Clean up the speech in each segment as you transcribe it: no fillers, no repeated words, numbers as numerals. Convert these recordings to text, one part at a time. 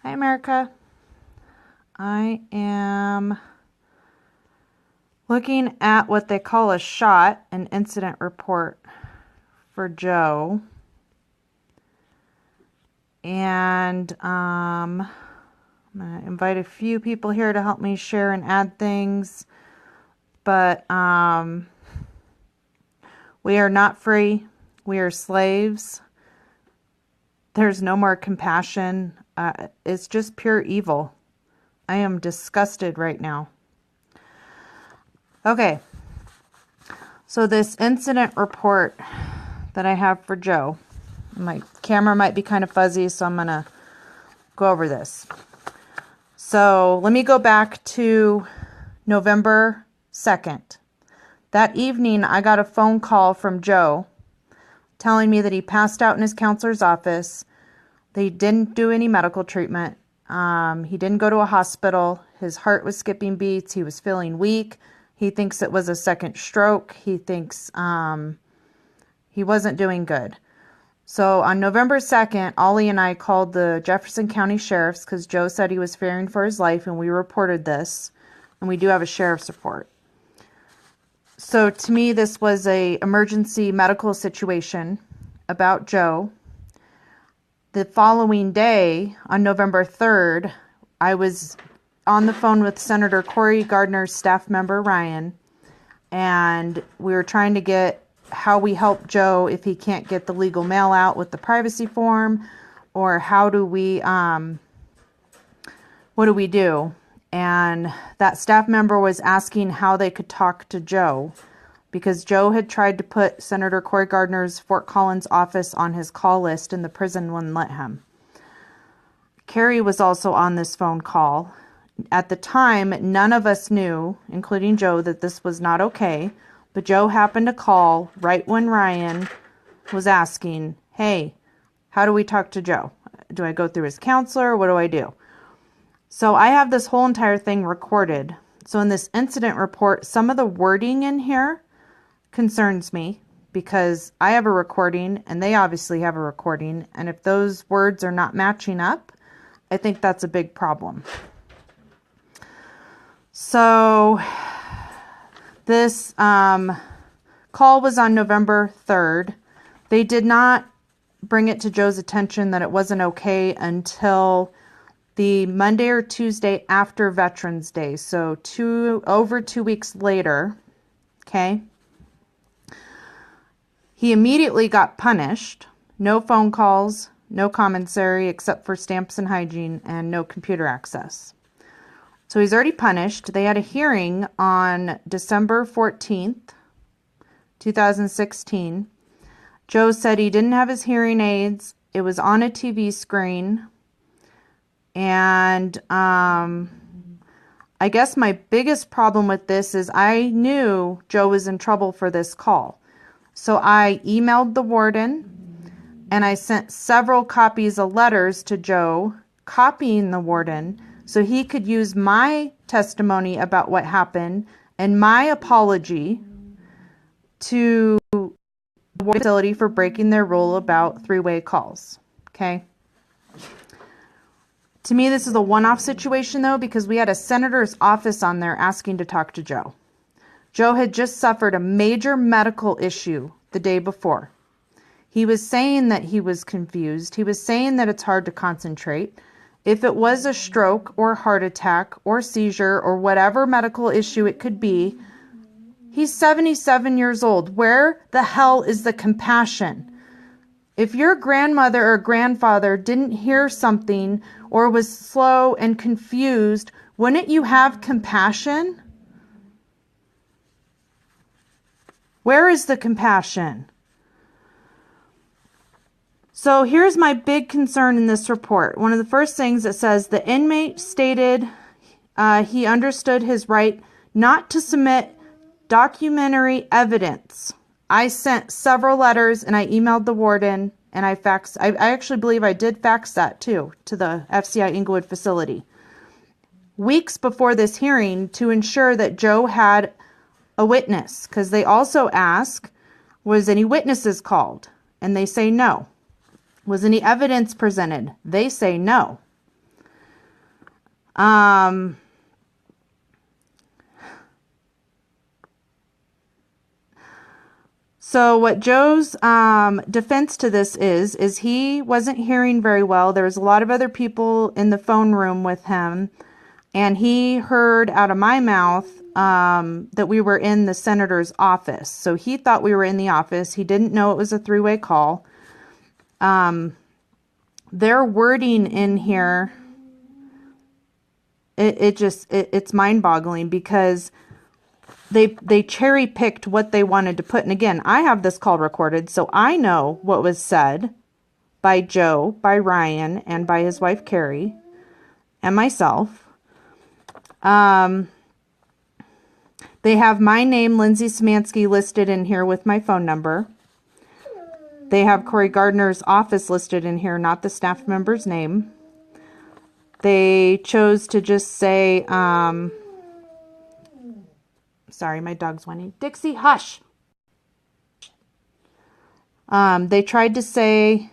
Hi, America. I am looking at what they call a SHOT, an incident report for Joe. And I'm going to invite a few people here to help me share and add things. But we are not free. We are slaves. There's no more compassion. It's just pure evil. I am disgusted right now. Okay. So this incident report that I have for Joe, my camera might be kind of fuzzy, so I'm going to go over this. So let me go back to November 2nd. That evening, I got a phone call from Joe telling me that he passed out in his counselor's office. They didn't do any medical treatment. He didn't go to a hospital. His heart was skipping beats. He was feeling weak. He thinks it was a second stroke. He thinks he wasn't doing good. So on November 2nd, Ollie and I called the Jefferson County Sheriffs because Joe said he was fearing for his life, and we reported this. And we do have a sheriff's report. So to me, this was an emergency medical situation about Joe. The following day, on November 3rd, I was on the phone with Senator Cory Gardner's staff member, Ryan, and we were trying to get how we help Joe if he can't get the legal mail out with the privacy form, or how do we, what do we do? And that staff member was asking how they could talk to Joe, because Joe had tried to put Senator Cory Gardner's Fort Collins office on his call list, and the prison wouldn't let him. Carrie was also on this phone call. At the time, none of us knew, including Joe, that this was not okay, but Joe happened to call right when Ryan was asking, hey, how do we talk to Joe? Do I go through his counselor? What do I do? So I have this whole entire thing recorded. So in this incident report, some of the wording in here concerns me because I have a recording and they obviously have a recording. And if those words are not matching up, I think that's a big problem. So this call was on November 3rd. They did not bring it to Joe's attention that it wasn't okay until the Monday or Tuesday after Veterans Day. So over 2 weeks later, okay? He immediately got punished. No phone calls, no commissary except for stamps and hygiene, and no computer access. So he's already punished. They had a hearing on December 14th, 2016. Joe said he didn't have his hearing aids. It was on a TV screen. And I guess my biggest problem with this is I knew Joe was in trouble for this call. So I emailed the warden and I sent several copies of letters to Joe copying the warden so he could use my testimony about what happened and my apology to the facility for breaking their rule about three-way calls. Okay? To me, this is a one-off situation, though, because we had a senator's office on there asking to talk to Joe. Joe had just suffered a major medical issue the day before. He was saying that he was confused. He was saying that it's hard to concentrate. If it was a stroke or heart attack or seizure or whatever medical issue it could be, he's 77 years old. Where the hell is the compassion? If your grandmother or grandfather didn't hear something or was slow and confused, wouldn't you have compassion? Where is the compassion? So here's my big concern in this report. One of the first things it says, the inmate stated he understood his right not to submit documentary evidence. I sent several letters and I emailed the warden and I faxed. I actually believe I did fax that too to the FCI Engelwood facility weeks before this hearing to ensure that Joe had a witness, because they also ask, was any witnesses called? And they say no. Was any evidence presented? They say no. So what Joe's defense to this is he wasn't hearing very well. There was a lot of other people in the phone room with him, and he heard out of my mouth that we were in the senator's office. So he thought we were in the office. He didn't know it was a three-way call. Their wording in here, it's mind-boggling, because they cherry-picked what they wanted to put. And again, I have this call recorded, so I know what was said by Joe, by Ryan, and by his wife Carrie, and myself. They have my name, Lindsay Szymanski, listed in here with my phone number. They have Cory Gardner's office listed in here, not the staff member's name. They chose to just say, sorry, my dog's whining. Dixie, hush. They tried to say,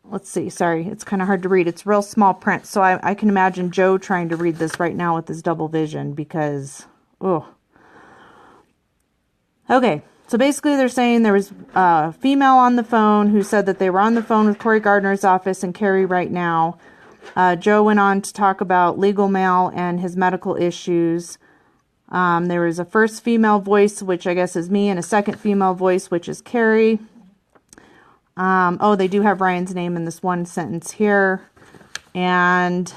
let's see, sorry, it's kind of hard to read. It's real small print, so I can imagine Joe trying to read this right now with his double vision, because, oh. Okay, so basically they're saying there was a female on the phone who said that they were on the phone with Cory Gardner's office and Carrie right now. Joe went on to talk about legal mail and his medical issues. There was a first female voice, which I guess is me, and a second female voice, which is Carrie. Oh, they do have Ryan's name in this one sentence here. And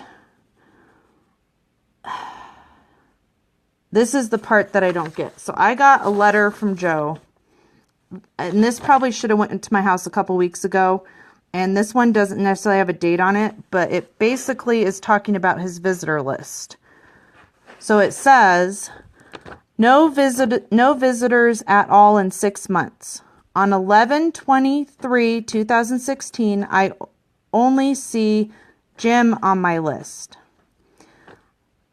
this is the part that I don't get. So I got a letter from Joe, and this probably should have went into my house a couple weeks ago. And this one doesn't necessarily have a date on it, but it basically is talking about his visitor list. So it says, no visitors at all in 6 months. On 11/23/2016, I only see Jim on my list.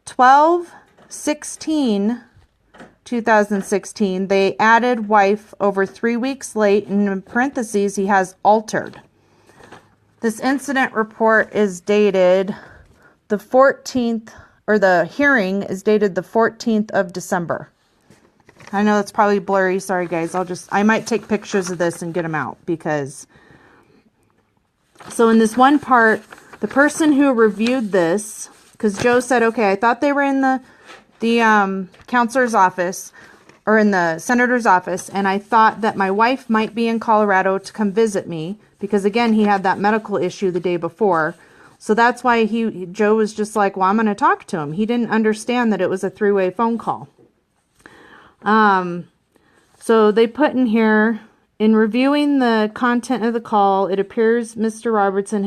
12/16/2016, they added wife over 3 weeks late, and in parentheses, he has altered. This incident report is dated the 14th, or the hearing is dated the 14th of December. I know it's probably blurry. Sorry, guys. I might take pictures of this and get them out, because. So in this one part, the person who reviewed this, because Joe said, okay, I thought they were in the counselor's office, or in the senator's office, and I thought that my wife might be in Colorado to come visit me, because again, he had that medical issue the day before. So that's why Joe was just like, well, I'm going to talk to him. He didn't understand that it was a three-way phone call. So they put in here, in reviewing the content of the call, it appears Mr. Robertson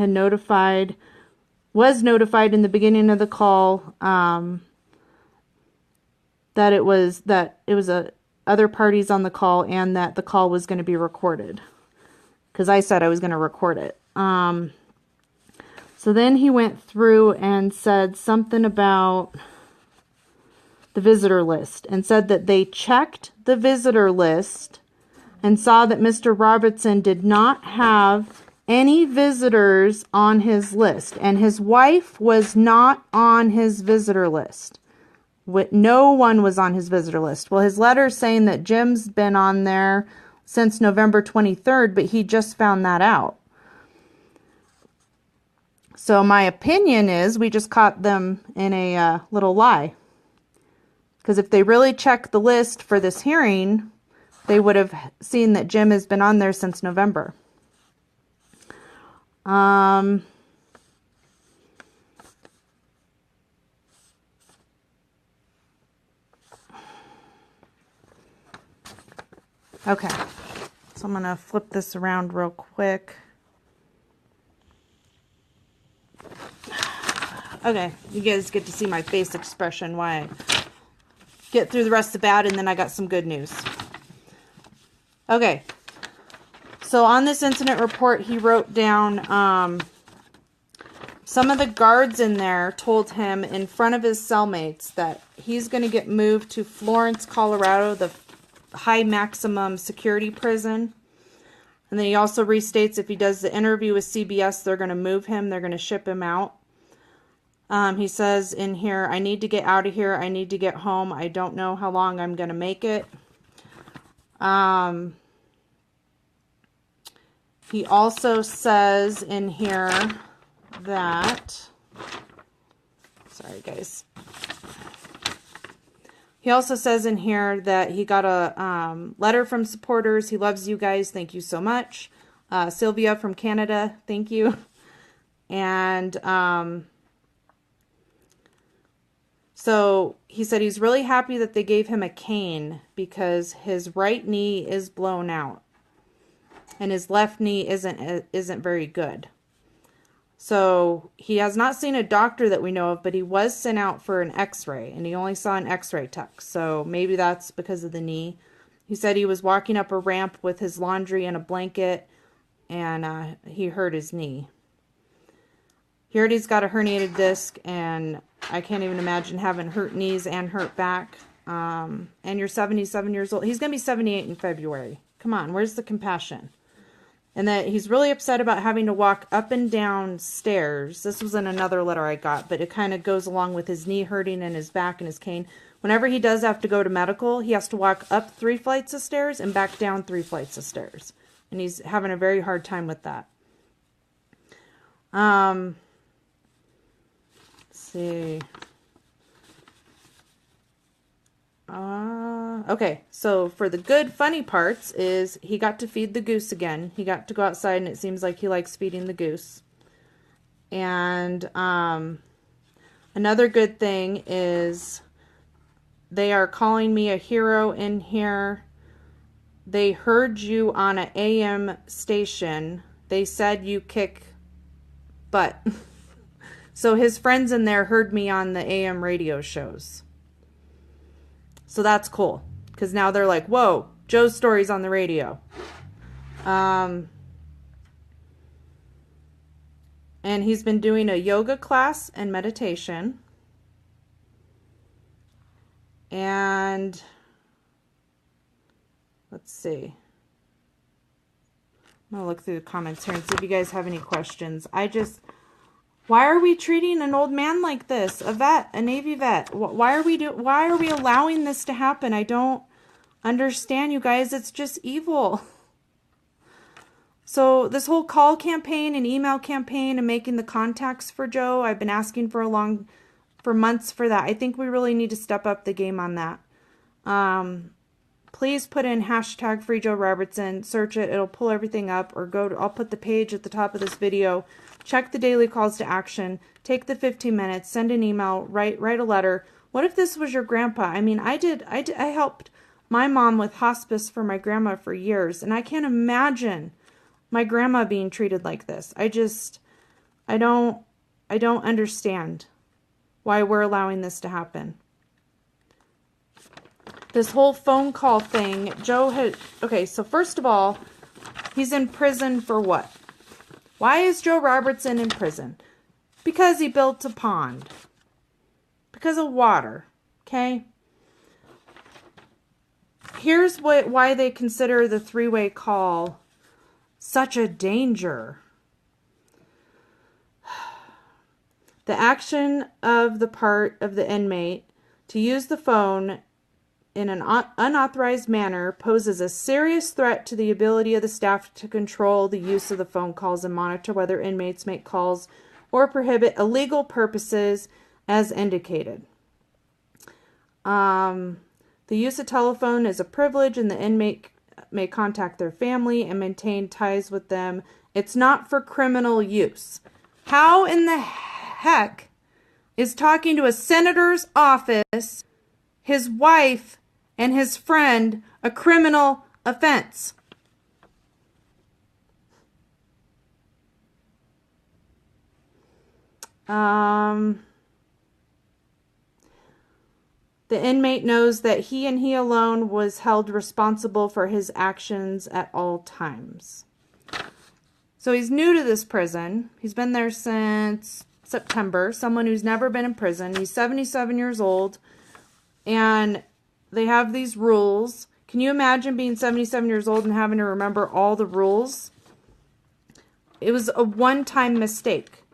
was notified in the beginning of the call, that it was other parties on the call, and that the call was going to be recorded, because I said I was going to record it. So then he went through and said something about the visitor list, and said that they checked the visitor list and saw that Mr. Robertson did not have any visitors on his list, and his wife was not on his visitor list. No one was on his visitor list. Well, his letter is saying that Jim's been on there since November 23rd, but he just found that out. So my opinion is we just caught them in a little lie. Because if they really checked the list for this hearing, they would have seen that Jim has been on there since November. Okay, so I'm going to flip this around real quick. Okay, you guys get to see my face expression while I get through the rest of the bad, and then I got some good news. Okay, so on this incident report, he wrote down some of the guards in there told him in front of his cellmates that he's going to get moved to Florence, Colorado, the high maximum security prison. And then he also restates if he does the interview with CBS, they're going to move him. They're going to ship him out. He says in here, I need to get out of here. I need to get home. I don't know how long I'm going to make it. He also says in here that, sorry guys. He also says in here that he got a letter from supporters. He loves you guys. Thank you so much. Sylvia from Canada, thank you. And so he said he's really happy that they gave him a cane because his right knee is blown out and his left knee isn't very good. So he has not seen a doctor that we know of, but he was sent out for an x-ray and he only saw an x-ray tech. So maybe that's because of the knee. He said he was walking up a ramp with his laundry and a blanket and he hurt his knee. He already's got a herniated disc and I can't even imagine having hurt knees and hurt back. And you're 77 years old. He's going to be 78 in February. Come on, where's the compassion? And that he's really upset about having to walk up and down stairs. This was in another letter I got, but it kind of goes along with his knee hurting and his back and his cane. Whenever he does have to go to medical, he has to walk up 3 flights of stairs and back down 3 flights of stairs. And he's having a very hard time with that. Let's see. Okay, so for the good, funny parts is he got to feed the goose again. He got to go outside, and it seems like he likes feeding the goose. And another good thing is they are calling me a hero in here. They heard you on an AM station. They said you kick butt. So his friends in there heard me on the AM radio shows. So that's cool. Because now they're like, whoa, Joe's story's on the radio. And he's been doing a yoga class and meditation. And let's see. I'm going to look through the comments here and see if you guys have any questions. Why are we treating an old man like this? A vet, a Navy vet. Why are we allowing this to happen? I don't understand, you guys. It's just evil. So this whole call campaign and email campaign and making the contacts for Joe, I've been asking for months for that. I think we really need to step up the game on that. Please put in hashtag Free Joe Robertson, search it, it'll pull everything up, or I'll put the page at the top of this video. Check the daily calls to action, take the 15 minutes, send an email, write a letter. What if this was your grandpa? I mean, I helped my mom with hospice for my grandma for years, and I can't imagine my grandma being treated like this. I don't understand why we're allowing this to happen. This whole phone call thing, okay, so first of all, he's in prison for what? Why is Joe Robertson in prison? Because he built a pond. Because of water, okay? Here's why they consider the three-way call such a danger. The action of the part of the inmate to use the phone in an unauthorized manner poses a serious threat to the ability of the staff to control the use of the phone calls and monitor whether inmates make calls or prohibit illegal purposes as indicated. The use of telephone is a privilege and the inmate may contact their family and maintain ties with them. It's not for criminal use. How in the heck is talking to a senator's office, his wife, and his friend a criminal offense? The inmate knows that he and he alone was held responsible for his actions at all times. So he's new to this prison. He's been there since September. Someone who's never been in prison. He's 77 years old. And they have these rules. Can you imagine being 77 years old and having to remember all the rules? It was a one-time mistake.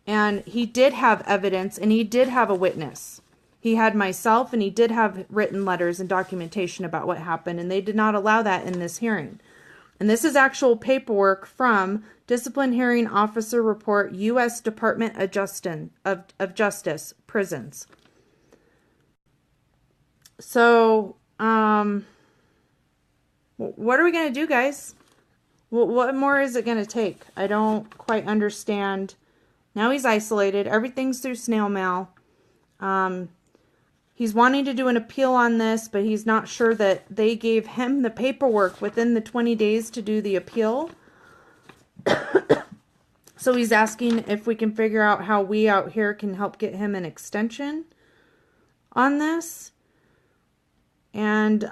And he did have evidence, and he did have a witness. He had myself, and he did have written letters and documentation about what happened, and they did not allow that in this hearing. And this is actual paperwork from Discipline Hearing Officer Report, U.S. Department of Justice, Prisons. So, what are we going to do, guys? What more is it going to take? I don't quite understand. Now he's isolated. Everything's through snail mail. He's wanting to do an appeal on this, but he's not sure that they gave him the paperwork within the 20 days to do the appeal. So he's asking if we can figure out how we out here can help get him an extension on this. And,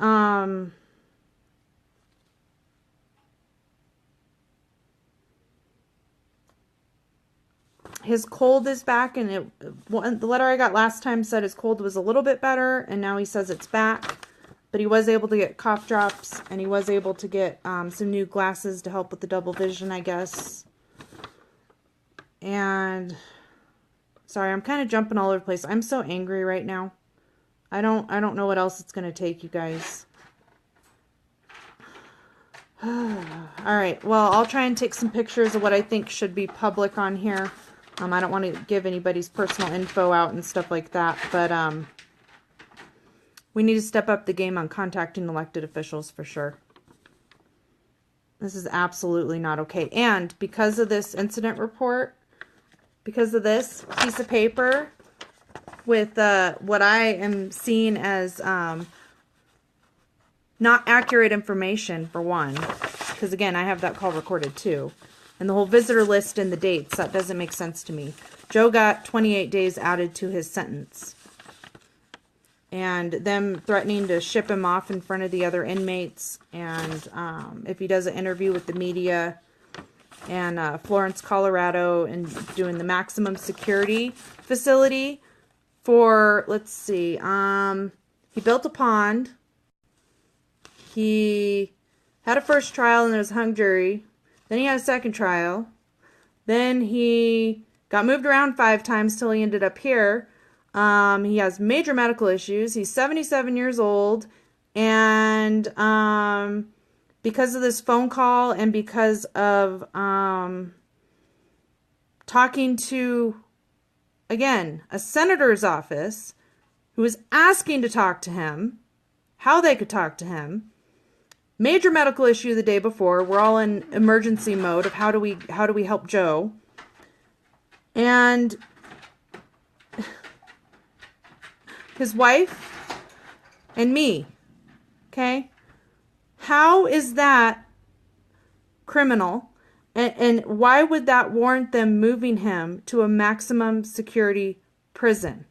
his cold is back, and the letter I got last time said his cold was a little bit better, and now he says it's back. But he was able to get cough drops, and he was able to get some new glasses to help with the double vision, I guess. And sorry, I'm kind of jumping all over the place. I'm so angry right now. I don't know what else it's gonna take, you guys. All right. Well, I'll try and take some pictures of what I think should be public on here. I don't want to give anybody's personal info out and stuff like that, but we need to step up the game on contacting elected officials for sure. This is absolutely not okay. And because of this incident report, because of this piece of paper with what I am seeing as not accurate information, for one, because again, I have that call recorded too. And the whole visitor list and the dates, that doesn't make sense to me. Joe got 28 days added to his sentence. And them threatening to ship him off in front of the other inmates. And if he does an interview with the media. And Florence, Colorado, and doing the maximum security facility for, let's see, he built a pond. He had a first trial and there was a hung jury. Then he had a second trial. Then he got moved around 5 times till he ended up here. He has major medical issues. He's 77 years old. And because of this phone call and because of talking to, again, a senator's office who was asking to talk to him, how they could talk to him, major medical issue the day before. We're all in emergency mode of how do we help Joe. And his wife and me. Okay? How is that criminal? And why would that warrant them moving him to a maximum security prison?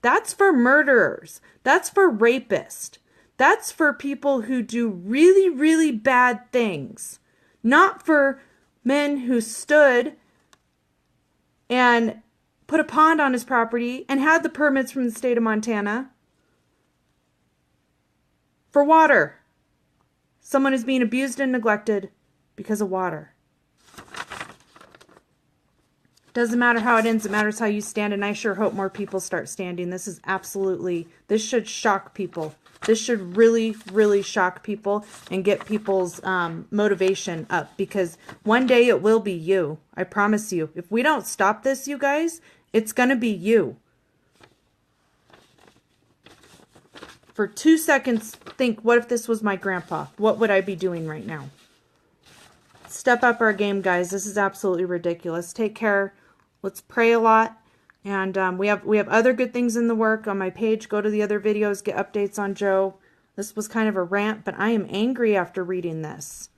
That's for murderers. That's for rapists. That's for people who do really, really bad things. Not for men who stood and put a pond on his property and had the permits from the state of Montana for water. Someone is being abused and neglected because of water. Doesn't matter how it ends, it matters how you stand, and I sure hope more people start standing. This should shock people. This should really, really shock people and get people's motivation up, because one day it will be you. I promise you. If we don't stop this, you guys, it's going to be you. For 2 seconds, think, what if this was my grandpa? What would I be doing right now? Step up our game, guys. This is absolutely ridiculous. Take care. Let's pray a lot. And we have other good things in the work on my page. Go to the other videos, get updates on Joe. This was kind of a rant, but I am angry after reading this.